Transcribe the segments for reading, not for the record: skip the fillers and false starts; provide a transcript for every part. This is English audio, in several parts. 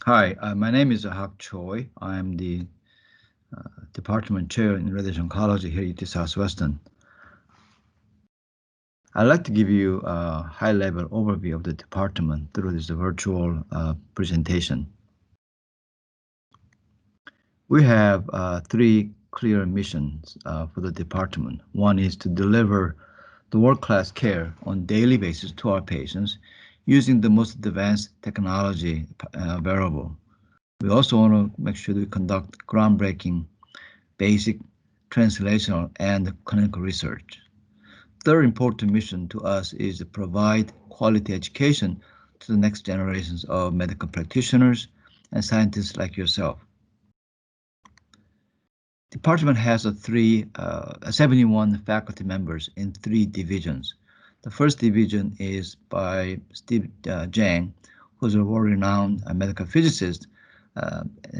Hi, my name is Choy. I am the department chair in radiation oncology here at Southwestern. I'd like to give you a high-level overview of the department through this virtual presentation. We have three clear missions for the department. One is to deliver the world-class care on daily basis to our patients using the most advanced technology available. We also want to make sure that we conduct groundbreaking basic, translational, and clinical research. Third important mission to us is to provide quality education to the next generations of medical practitioners and scientists like yourself. The department has 71 faculty members in 3 divisions. The first division is by Steve Zhang, who's a world-renowned medical physicist,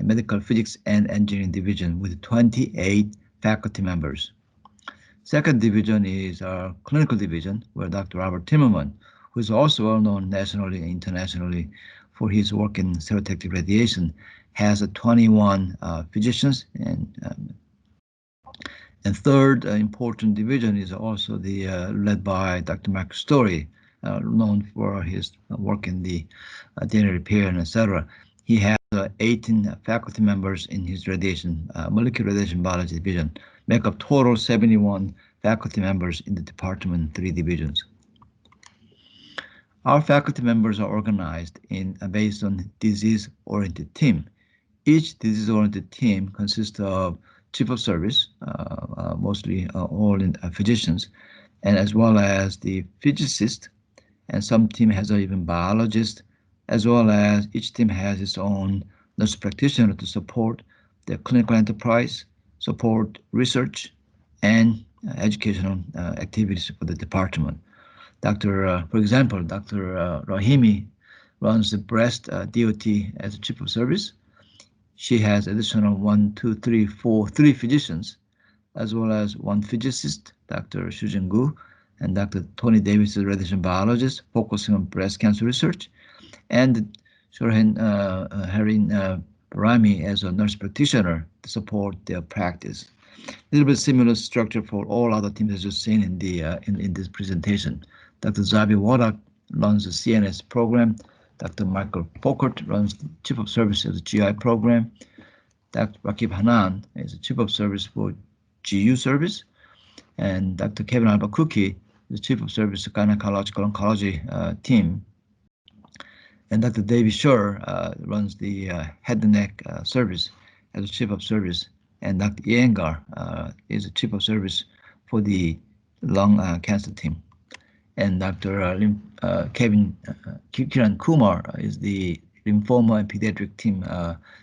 medical physics and engineering division with 28 faculty members. Second division is our clinical division, where Dr. Robert Timmerman, who is also well known nationally and internationally for his work in stereotactic radiation, has 21 physicians. And third important division is also the led by Dr. Mark Story, known for his work in the DNA repair and etc. He has 18 faculty members in his molecular radiation biology division, make up total 71 faculty members in the department 3 divisions. Our faculty members are organized based on disease-oriented team. Each disease-oriented team consists of chief of service, mostly all physicians, and as well as the physicist, and some team has even biologist, as well as each team has its own nurse practitioner to support the clinical enterprise, support research, and educational activities for the department. For example, Dr. Rahimi runs the breast DOT as a chief of service. She has additional 3 physicians, as well as 1 physicist, Dr. Shujin Gu, and Dr. Tony Davis, a radiation biologist, focusing on breast cancer research, and Shorhen Harin Barami as a nurse practitioner to support their practice. A little bit similar structure for all other teams as you've seen in this presentation. Dr. Zabi Wadak runs the CNS program. Dr. Michael Fokert runs the Chief of Service of the GI program. Dr. Rakib Hanan is the Chief of Service for GU service. And Dr. Kevin Albakuki is the Chief of Service of Gynecological Oncology team. And Dr. David Shore runs the head and neck service as the Chief of Service. And Dr. Iyengar is the Chief of Service for the lung cancer team. And Dr. Kevin Kiran Kumar is the lymphoma and pediatric team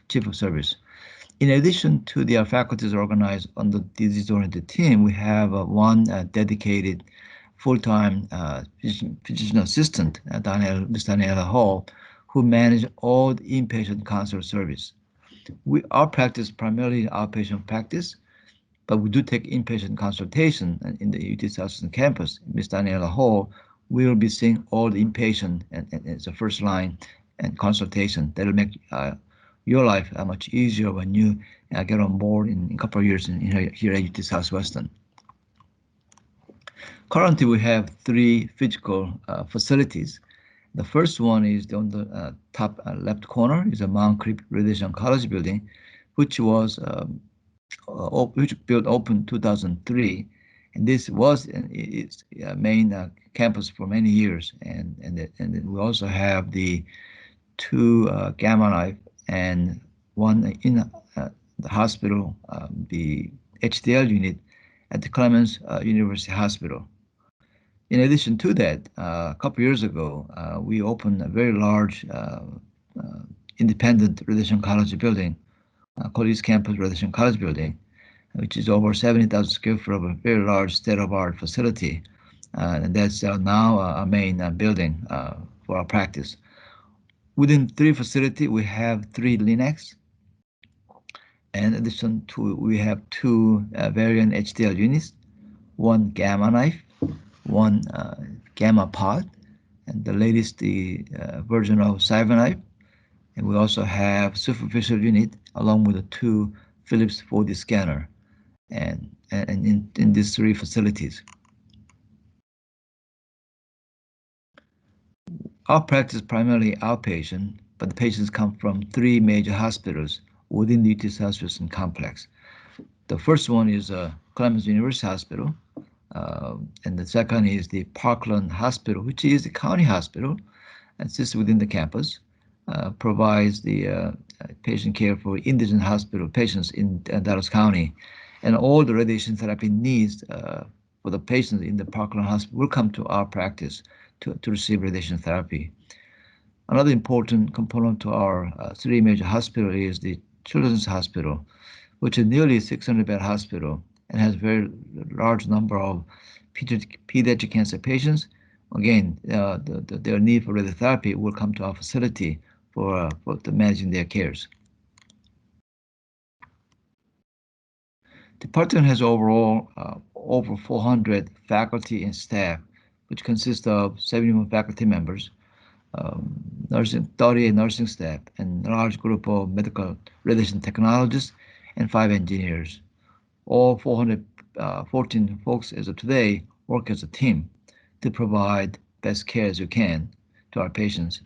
chief of service. In addition to the faculties organized on the disease-oriented team, we have 1 dedicated full-time physician assistant, Ms. Daniela Hall, who manages all the inpatient consult service. Our practice primarily outpatient practice, but we do take inpatient consultation in the UT Southwestern campus. Ms. Daniela Hall will be seeing all the inpatient and it's a first line and consultation. That'll make your life much easier when you get on board in a couple of years here at UT Southwestern. Currently, we have 3 physical facilities. The first one is on the top left corner is a Mount Creek Radiation Oncology building, which was opened 2003, and this was its main campus for many years. And we also have the 2 Gamma Knife and 1 in the hospital, the HDL unit at the Clemens University Hospital. In addition to that, a couple years ago, we opened a very large independent radiation oncology building called East Campus Radiation Oncology Building, which is over 70,000 square foot of a very large state-of-the-art facility. And that's now our main building for our practice. Within 3 facilities, we have 3 Linacs. In addition to, we have 2 variant HDL units, 1 Gamma Knife, 1 Gamma Pod, and the latest version of Cyber Knife, And we also have superficial unit along with a 2 Philips 4D scanner and in these 3 facilities. Our practice is primarily outpatient, but the patients come from 3 major hospitals within the UT Southwestern complex. The first one is Clemens University Hospital, and the second is the Parkland Hospital, which is the county hospital and sits within the campus, provides the patient care for indigent hospital patients in Dallas County. And all the radiation therapy needs for the patients in the Parkland Hospital will come to our practice to receive radiation therapy. Another important component to our 3 major hospital is the Children's Hospital, which is nearly 600-bed hospital and has a very large number of pediatric cancer patients. Again, their need for radiotherapy will come to our facility for managing their cares. The department has overall over 400 faculty and staff, which consists of 71 faculty members, 38 nursing staff, and a large group of medical radiation technologists and 5 engineers. All 414 folks as of today work as a team to provide best care as you can to our patients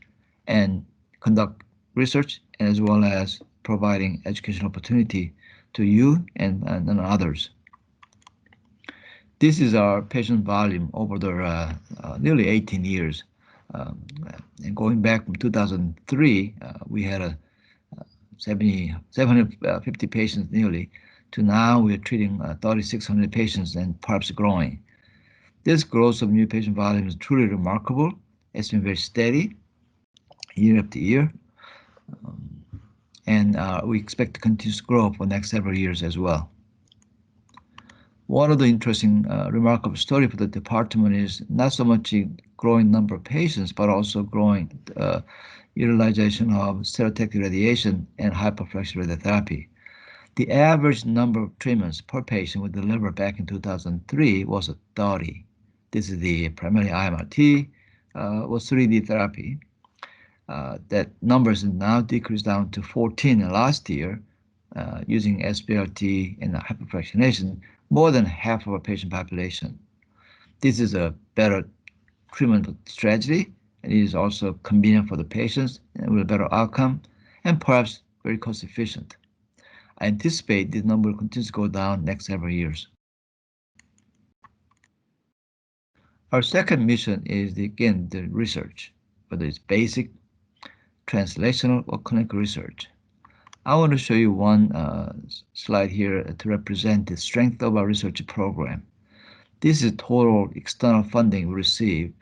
and conduct research as well as providing educational opportunity to you and others. This is our patient volume over the nearly 18 years. And going back from 2003, we had a 750 patients nearly, to now we are treating 3,600 patients and perhaps growing. This growth of new patient volume is truly remarkable. It's been very steady year after year, and we expect to continue to grow for the next several years as well. One of the interesting, remarkable story for the department is not so much a growing number of patients, but also growing utilization of stereotactic radiation and hyperflexion radiotherapy. The average number of treatments per patient with the liver back in 2003 was 30. This is the primarily IMRT, was 3D therapy. That numbers now decreased down to 14 last year, using SBRT and hyperfractionation, more than half of our patient population. This is a better treatment strategy, and it is also convenient for the patients and with a better outcome, and perhaps very cost efficient. I anticipate this number will continue to go down next several years. Our second mission is, again, the research, whether it's basic, translational, or clinical research. I want to show you one slide here to represent the strength of our research program. This is total external funding we received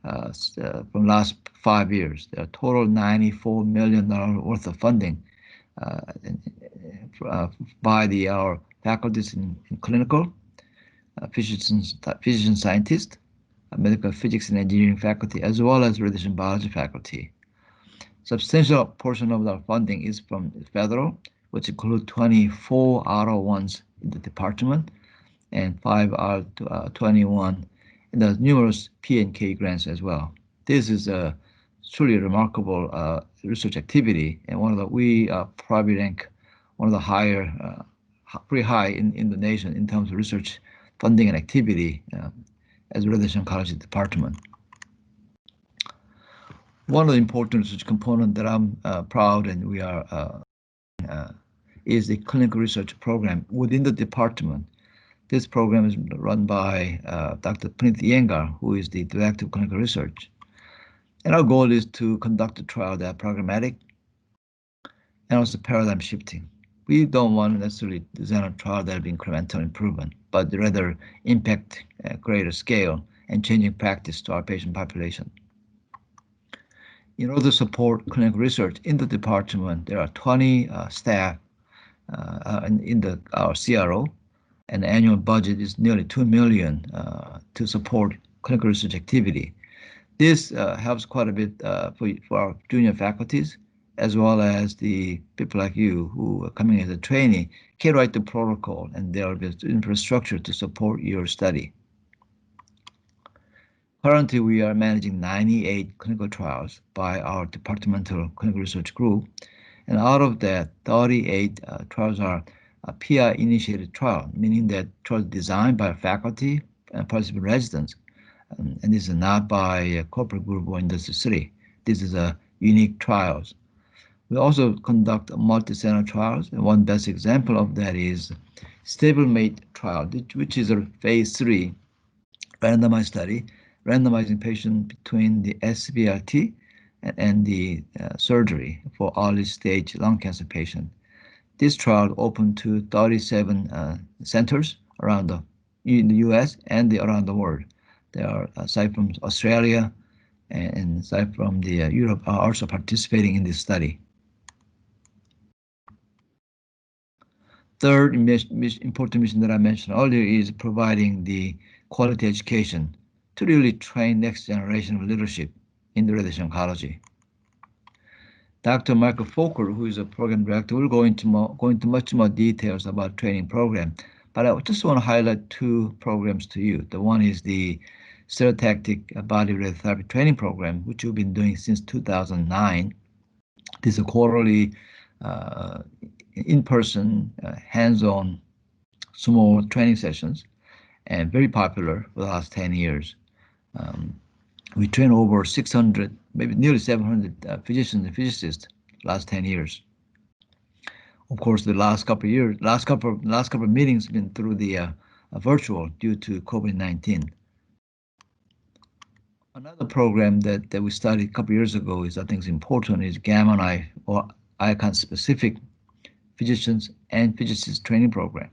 from last 5 years. There are total $94 million worth of funding by our faculties in clinical, physician scientists, medical physics and engineering faculty, as well as radiation biology faculty. Substantial portion of our funding is from federal, which include 24 R01s in the department and 5 R21, and there's numerous P and K grants as well. This is a truly remarkable research activity, and we probably rank one of the higher, pretty high in the nation in terms of research funding and activity as a radiation oncology department. One of the important research components that I'm proud and we are is the clinical research program within the department. This program is run by Dr. Puneet Iyengar, who is the Director of Clinical Research. And our goal is to conduct a trial that are programmatic and also paradigm shifting. We don't want to necessarily design a trial that will be incremental improvement, but rather impact at greater scale and changing practice to our patient population. In order to support clinical research in the department, there are 20 staff in our CRO, and the annual budget is nearly $2 million to support clinical research activity. This helps quite a bit for our junior faculties, as well as the people like you who are coming as a trainee can write the protocol, and there will be infrastructure to support your study. Currently, we are managing 98 clinical trials by our departmental clinical research group, and out of that, 38 trials are PI-initiated trial, meaning that trials designed by faculty and participant residents, and this is not by a corporate group or industry city. This is a unique trials. We also conduct multi-center trials, and one best example of that is StableMate trial, which is a phase 3 randomized study, randomizing patients between the SBRT and the surgery for early stage lung cancer patient. This trial opened to 37 centers around in the US and around the world. There are sites from Australia and sites from the Europe are also participating in this study. Third important mission that I mentioned earlier is providing the quality education to really train next generation of leadership in the radiation oncology. Dr. Michael Fokker, who is a program director, will go into much more details about training program. But I just want to highlight two programs to you. The one is the stereotactic body radiotherapy training program, which we've been doing since 2009. This is a quarterly in-person, hands-on, small training sessions, and very popular for the last 10 years. We train over 600, maybe nearly 700 physicians and physicists last 10 years. Of course, the last couple of years, last couple of meetings have been through the virtual due to COVID-19. Another program that we started a couple of years ago is I think is important is Gamma Knife or ICON specific physicians and physicists training program.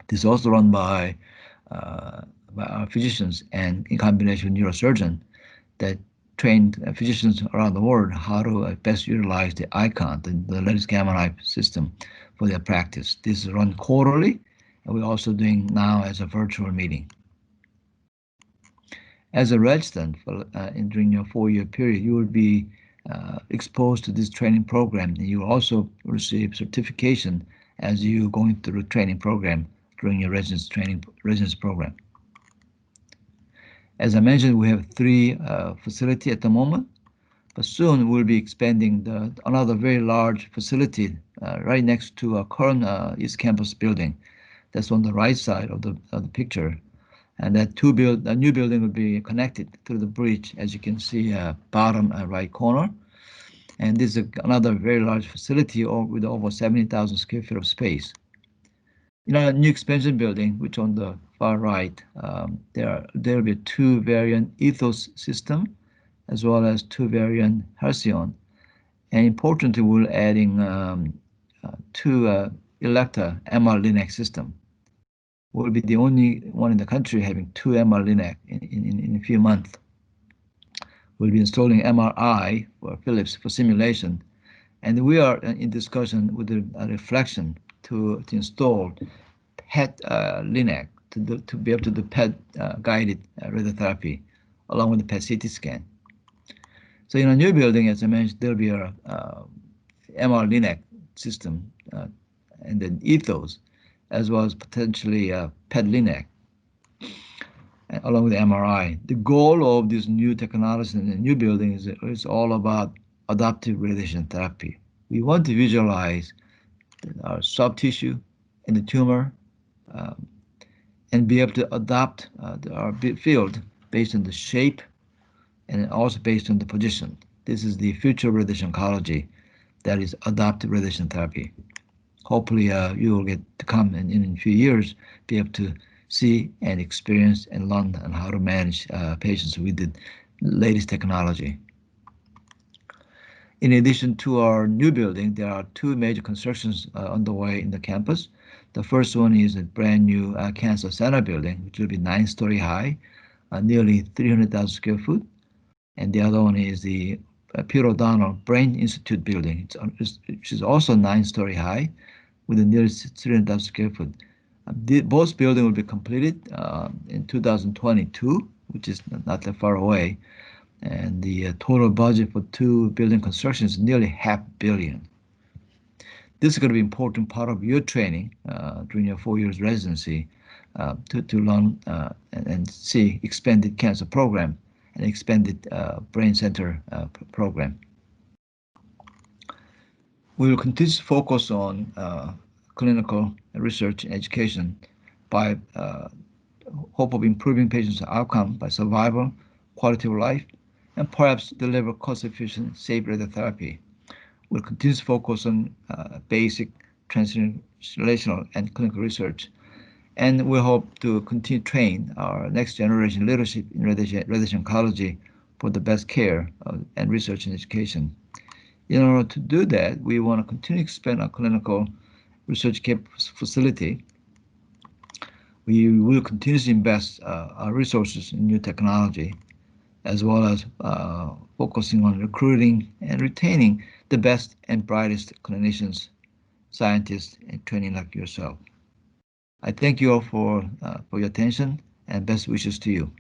This is also run by our physicians and in combination with neurosurgeon that trained physicians around the world how to best utilize the ICON, the latest gamma knife system for their practice. This is run quarterly, and we're also doing now as a virtual meeting. As a resident during your 4-year period, you will be exposed to this training program, and you will also receive certification as you going through the training program during your residence program. As I mentioned, we have 3 facilities at the moment, but soon we'll be expanding another very large facility right next to our current East Campus building. That's on the right side of the picture. And that new building will be connected through the bridge, as you can see, bottom right corner. And this is another very large facility with over 70,000 square feet of space. In our new expansion building, which on the far right, there will be 2 variant ethos system, as well as 2 variant Halcyon. And importantly, we're adding 2 Electa MR Linac system. We'll be the only one in the country having 2 MR Linac in a few months. We'll be installing MRI for Philips for simulation, and we are in discussion with a reflection to install PET Linac to be able to do PET guided radiotherapy along with the PET CT scan. So in a new building, as I mentioned, there'll be a MR Linac system and then ethos, as well as potentially PET Linac along with the MRI. The goal of this new technology in the new building is all about adaptive radiation therapy. We want to visualize our soft tissue in the tumor and be able to adapt our field based on the shape and also based on the position. This is the future radiation oncology, that is adaptive radiation therapy. Hopefully you will get to come in a few years, be able to see and experience and learn on how to manage patients with the latest technology. In addition to our new building, there are 2 major constructions underway in the campus. The first one is a brand new cancer center building, which will be 9-story high, nearly 300,000 square feet. And the other one is the Peter O'Donnell Brain Institute building, which is also 9-story high with a nearly 300,000 square feet. Both buildings will be completed in 2022, which is not that far away. And the total budget for 2 building construction is nearly $500 million. This is going to be an important part of your training during your 4 years residency. to learn and see expanded cancer program and expanded brain center program. We will continue to focus on clinical research and education by hope of improving patients' outcome by survival, quality of life, and perhaps deliver cost-efficient, safe radiotherapy. We'll continue to focus on basic translational and clinical research, and we hope to continue to train our next generation leadership in radiation oncology for the best care and research and education. In order to do that, we want to continue to expand our clinical research facility. We will continue to invest our resources in new technology, as well as focusing on recruiting and retaining the best and brightest clinicians, scientists, and training like yourself. I thank you all for your attention and best wishes to you.